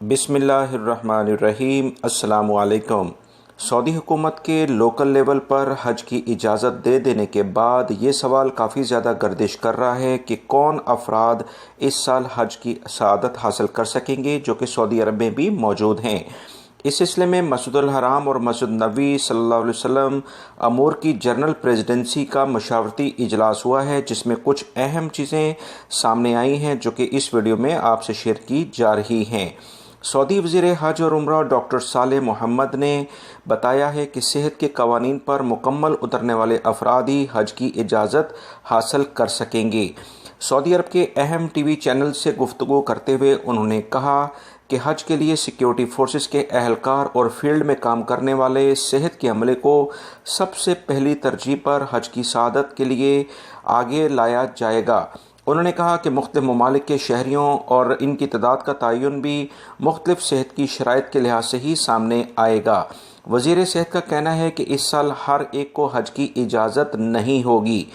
बिस्मिल्लाहिर्रहमानिर्रहीम। अस्सलामु अलैकुम। सऊदी हुकूमत के लोकल लेवल पर हज की इजाज़त दे देने के बाद ये सवाल काफ़ी ज़्यादा गर्दिश कर रहा है कि कौन अफराद इस साल हज की सआदत हासिल कर सकेंगे जो कि सऊदी अरब में भी मौजूद हैं। इस सिलसिले में मस्जिदुल हराम और मस्जिद नबी सल्लल्लाहु अलैहि वसल्लम अमूर की जनरल प्रेसिडेंसी का मशावरती इजलास हुआ है, जिसमें कुछ अहम चीज़ें सामने आई हैं जो कि इस वीडियो में आपसे शेयर की जा रही हैं। सऊदी वज़ीर हज और उम्रा डॉक्टर सालेह मोहम्मद ने बताया है कि सेहत के कवानीन पर मुकम्मल उतरने वाले अफराद ही हज की इजाज़त हासिल कर सकेंगे। सऊदी अरब के अहम टीवी चैनल से गुफ्तगू करते हुए उन्होंने कहा कि हज के लिए सिक्योरिटी फोर्सेस के अहलकार और फील्ड में काम करने वाले सेहत के अमले को सबसे पहली तरजीह पर हज की सआदत के लिए आगे लाया जाएगा। उन्होंने कहा कि मुख्तलिफ ममालिक के शहरियों और इनकी तादाद का तयन भी मुख्तलिफ सेहत की शराइत के लिहाज से ही सामने आएगा। वज़ीर सेहत का कहना है कि इस साल हर एक को हज की इजाज़त नहीं होगी।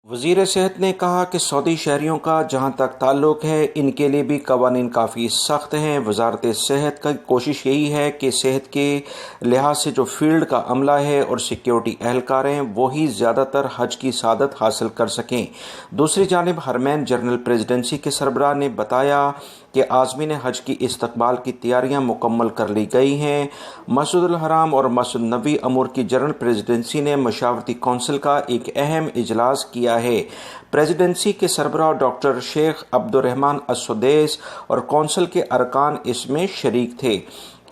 वज़ीर सेहत ने कहा कि सऊदी शहरियों का जहां तक ताल्लुक़ है, इनके लिए भी कवानीन काफ़ी सख्त हैं। वजारत सेहत की कोशिश यही है कि सेहत के लिहाज से जो फील्ड का अमला है और सिक्योरिटी एहलकार हैं वही ज़्यादातर हज की सआदत हासिल कर सकें। दूसरी जानिब हरमैन जनरल प्रेसिडेंसी के सरबराह ने बताया कि आज़मीन हज की इस्तकबाल की तैयारियां मुकम्मल कर ली गई हैं। मस्जिदुल हराम और मस्जिद नबी अमूर की जनरल प्रेसिडेंसी ने मशावरती कौंसिल का एक अहम इजलास किया है। प्रेसिडेंसी के सरबराह डॉक्टर शेख अब्दुर्रहमान अस-सुदैस और कौंसिल के अरकान इसमें शरीक थे।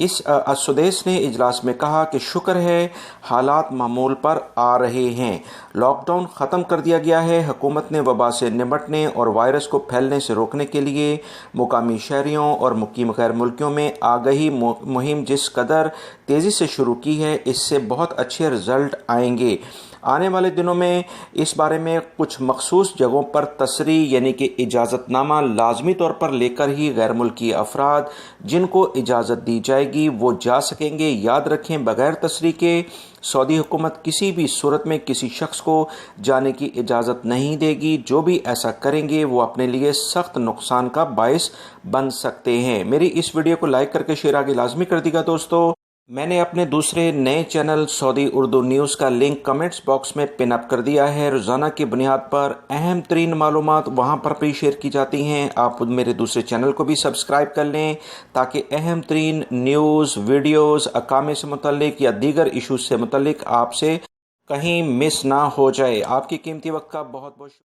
इस अस-सुदैस ने इजलास में कहा कि शुक्र है हालात मामूल पर आ रहे हैं, लॉकडाउन ख़त्म कर दिया गया है। हुकूमत ने वबा से निपटने और वायरस को फैलने से रोकने के लिए मुकामी शहरियों और मुकीम गैर मुल्कियों में आगाही मुहिम जिस कदर तेज़ी से शुरू की है, इससे बहुत अच्छे रिजल्ट आएंगे। आने वाले दिनों में इस बारे में कुछ मखसूस जगहों पर तसरीह यानी कि इजाज़तनामा लाजमी तौर पर लेकर ही गैर मुल्की अफराद जिनको इजाज़त दी जाएगी वो जा सकेंगे। याद रखें, बगैर तसरीह के सऊदी हुकूमत किसी भी सूरत में किसी शख्स को जाने की इजाज़त नहीं देगी। जो भी ऐसा करेंगे वो अपने लिए सख्त नुकसान का बायस बन सकते हैं। मेरी इस वीडियो को लाइक करके शेयर आगे लाजमी कर दीजिएगा। दोस्तों, मैंने अपने दूसरे नए चैनल सऊदी उर्दू न्यूज़ का लिंक कमेंट्स बॉक्स में पिन अप कर दिया है। रोज़ाना की बुनियाद पर अहम तरीन मालूमात वहाँ पर भी शेयर की जाती हैं। आप मेरे दूसरे चैनल को भी सब्सक्राइब कर लें ताकि अहम तरीन न्यूज़, वीडियोज़, अकामे से मुतल्लिक या दीगर इशूज़ से मुतल्लिक आपसे कहीं मिस ना हो जाए। आपकी कीमती वक्त का बहुत बहुत